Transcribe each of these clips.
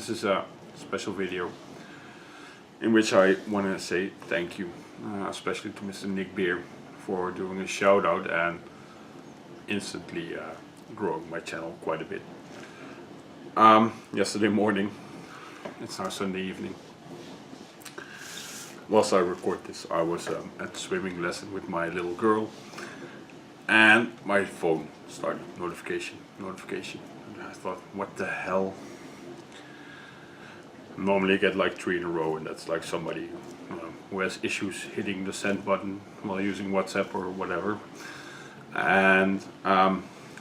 This is a special video in which I want to say thank you, especially to Mr. IDICBeer for doing a shout out and instantly growing my channel quite a bit. Yesterday morning, it's now Sunday evening, whilst I record this, I was at swimming lesson with my little girl, and my phone started notification. And I thought, what the hell? Normally I get like 3 in a row, and that's like somebody who has issues hitting the send button while using WhatsApp or whatever. And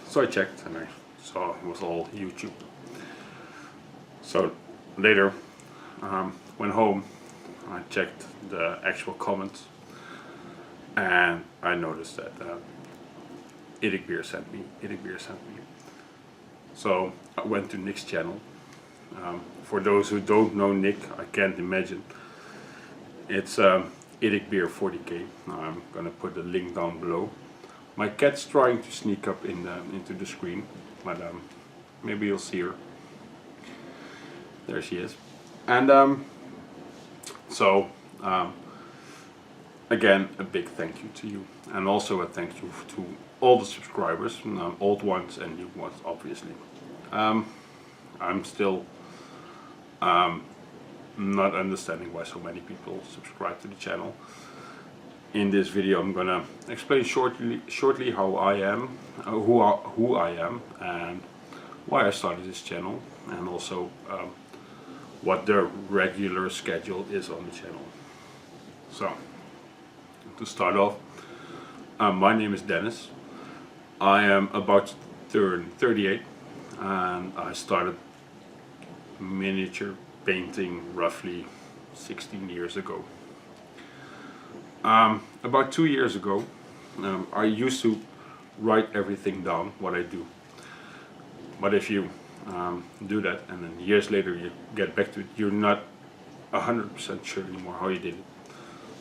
so I checked and I saw it was all YouTube. So later, went home, I checked the actual comments, and I noticed that IDICBeer sent me. So I went to Nick's channel. For those who don't know Nick, I can't imagine. It's IDICBeer 40k. I'm gonna put the link down below. My cat's trying to sneak up into the screen, but maybe you'll see her. There she is. And again, a big thank you to you, and also a thank you to all the subscribers, old ones and new ones, obviously. I'm still not understanding why so many people subscribe to the channel. In this video, I'm gonna explain shortly how I am, who I am, and why I started this channel, and also what the regular schedule is on the channel. So, to start off, my name is Dennis. I am about to turn 38, and I started miniature painting roughly 16 years ago. About 2 years ago, I used to write everything down, what I do. But if you do that and then years later you get back to it, you're not 100% sure anymore how you did it.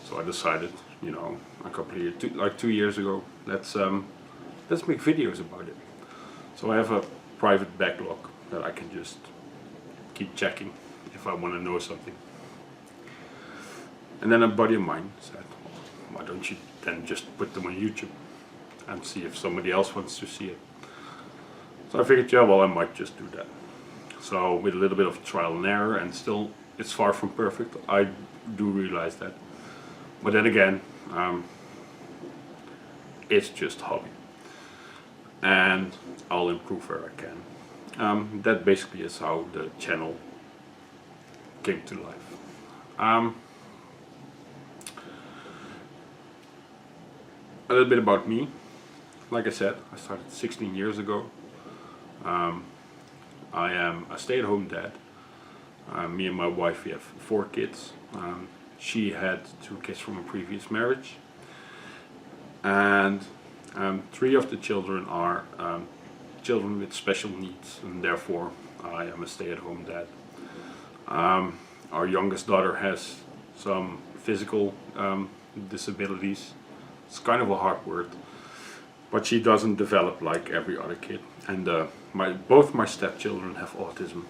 So I decided, you know, a couple of years, like 2 years ago, let's make videos about it. So I have a private backlog that I can just keep checking if I want to know something. And then a buddy of mine said, why don't you then just put them on YouTube and see if somebody else wants to see it. So I figured, yeah, well, I might just do that. So with a little bit of trial and error, and still it's far from perfect, I do realize that. But then again, it's just hobby, and I'll improve where I can. That basically is how the channel came to life. A little bit about me. Like I said, I started 16 years ago. I am a stay-at-home dad. Me and my wife, we have 4 kids. She had 2 kids from a previous marriage, and 3 of the children are children with special needs, and therefore I am a stay-at-home dad. Our youngest daughter has some physical disabilities. It's kind of a hard word, but she doesn't develop like every other kid. And both my stepchildren have autism,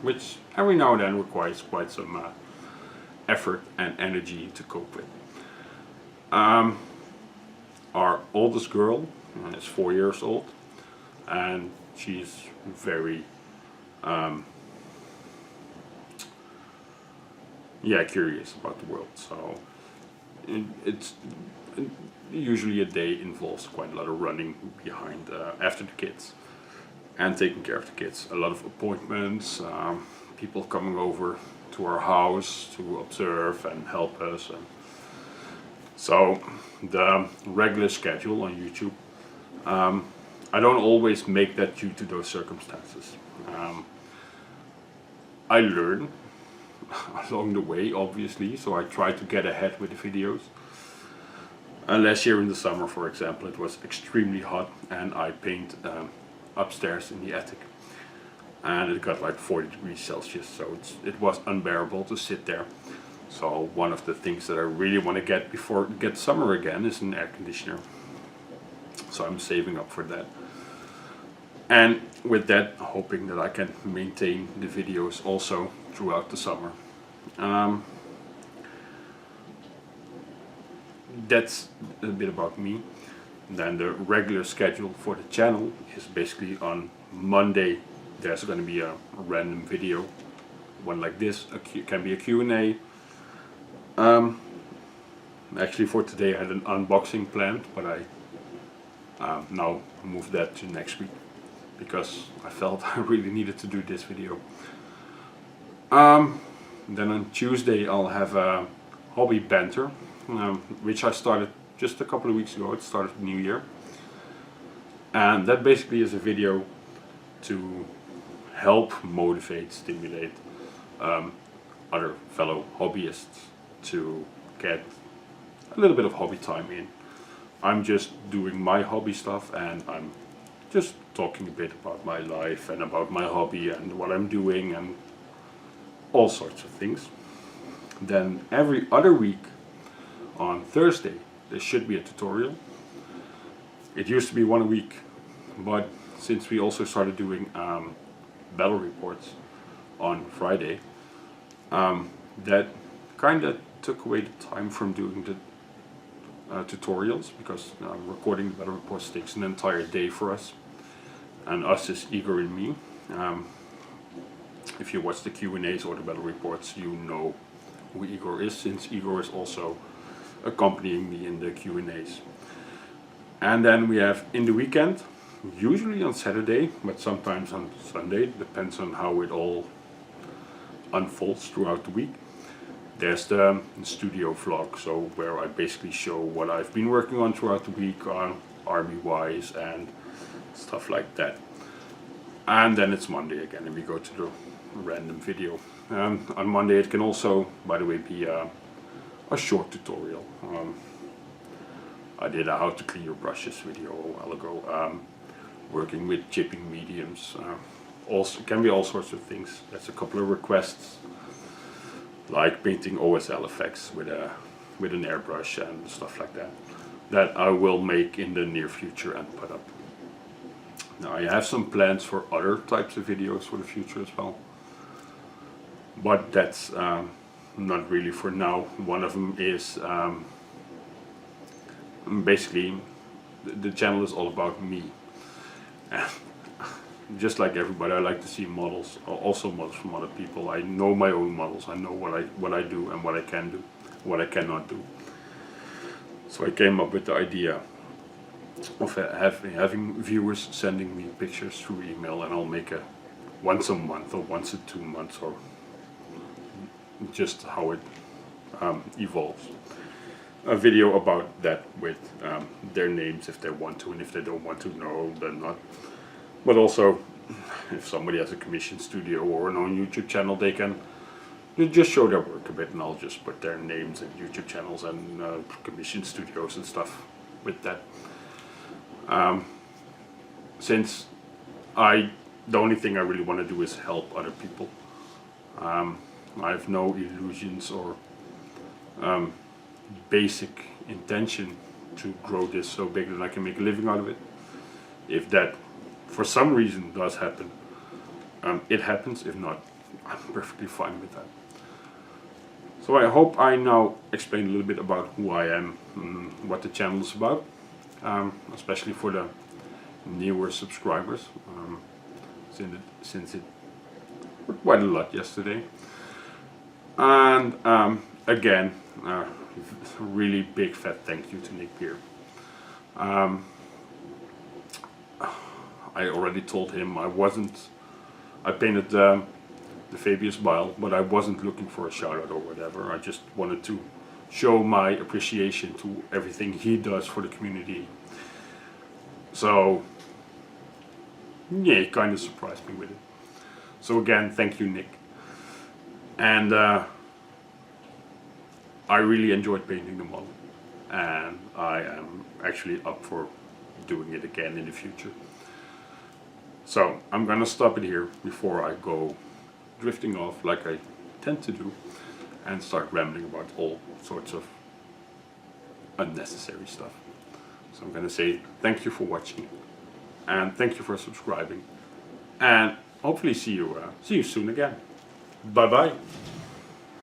which every now and then requires quite some effort and energy to cope with. Our oldest girl is 4 years old, and she's very curious about the world. So it's usually a day involves quite a lot of running behind after the kids and taking care of the kids. A lot of appointments, people coming over to our house to observe and help us. And so the regular schedule on YouTube, I don't always make that due to those circumstances. I learn along the way, obviously, so I try to get ahead with the videos. Last year in the summer, for example, it was extremely hot, and I painted upstairs in the attic, and it got like 40 degrees Celsius, so it was unbearable to sit there. So one of the things that I really want to get before it gets summer again is an air conditioner. So I'm saving up for that. And with that, hoping that I can maintain the videos also throughout the summer. That's a bit about me. Then the regular schedule for the channel is basically on Monday there's going to be a random video, one like this, can be a Q&A. Actually for today I had an unboxing planned, but I now moved that to next week because I felt I really needed to do this video. Then on Tuesday I'll have a hobby banter, which I started just a couple of weeks ago. It started the new year, and that basically is a video to help motivate, stimulate other fellow hobbyists to get a little bit of hobby time in. I'm just doing my hobby stuff, and I'm just talking a bit about my life and about my hobby and what I'm doing and all sorts of things. Then every other week on Thursday there should be a tutorial. It used to be one a week, but since we also started doing battle reports on Friday, that kind of took away the time from doing the tutorials, because recording the battle reports takes an entire day for us, and us is Igor and me. If you watch the Q&As or the battle reports, you know who Igor is, since Igor is also accompanying me in the Q&As. And then we have in the weekend, usually on Saturday, but sometimes on Sunday, depends on how it all unfolds throughout the week. There's the studio vlog, so where I basically show what I've been working on throughout the week, army-wise and stuff like that. And then it's Monday again, and we go to the random video. On Monday it can also, by the way, be a short tutorial. I did a how to clean your brushes video a while ago, working with chipping mediums. Also can be all sorts of things. There's a couple of requests, like painting OSL effects with an airbrush and stuff like that, that I will make in the near future and put up. Now I have some plans for other types of videos for the future as well, but that's not really for now. One of them is basically the channel is all about me. Just like everybody, I like to see models, also models from other people. I know my own models. I know what I do and what I can do, what I cannot do. So I came up with the idea of having viewers sending me pictures through email, and I'll make a once a month or once in 2 months, or just how it evolves, a video about that with their names if they want to, and if they don't want to, no, then not. But also, if somebody has a commission studio or an own YouTube channel, they can just show their work a bit, and I'll just put their names and YouTube channels and commission studios and stuff with that. Since the only thing I really want to do is help other people. I have no illusions or basic intention to grow this so big that I can make a living out of it. If that for some reason does happen, it happens. If not, I'm perfectly fine with that. So I hope I now explained a little bit about who I am, what the channel is about, especially for the newer subscribers, since it worked quite a lot yesterday. And again, really big fat thank you to IDICBeer. I already told him I painted the Fabius Bile, but I wasn't looking for a shout out or whatever. I just wanted to show my appreciation to everything he does for the community. So yeah, it kind of surprised me with it. So again, thank you, Nick. And I really enjoyed painting the model, and I am actually up for doing it again in the future. So I'm gonna stop it here before I go drifting off like I tend to do and start rambling about all sorts of unnecessary stuff. So I'm gonna say thank you for watching. and thank you for subscribing. And hopefully see you soon again. Bye bye.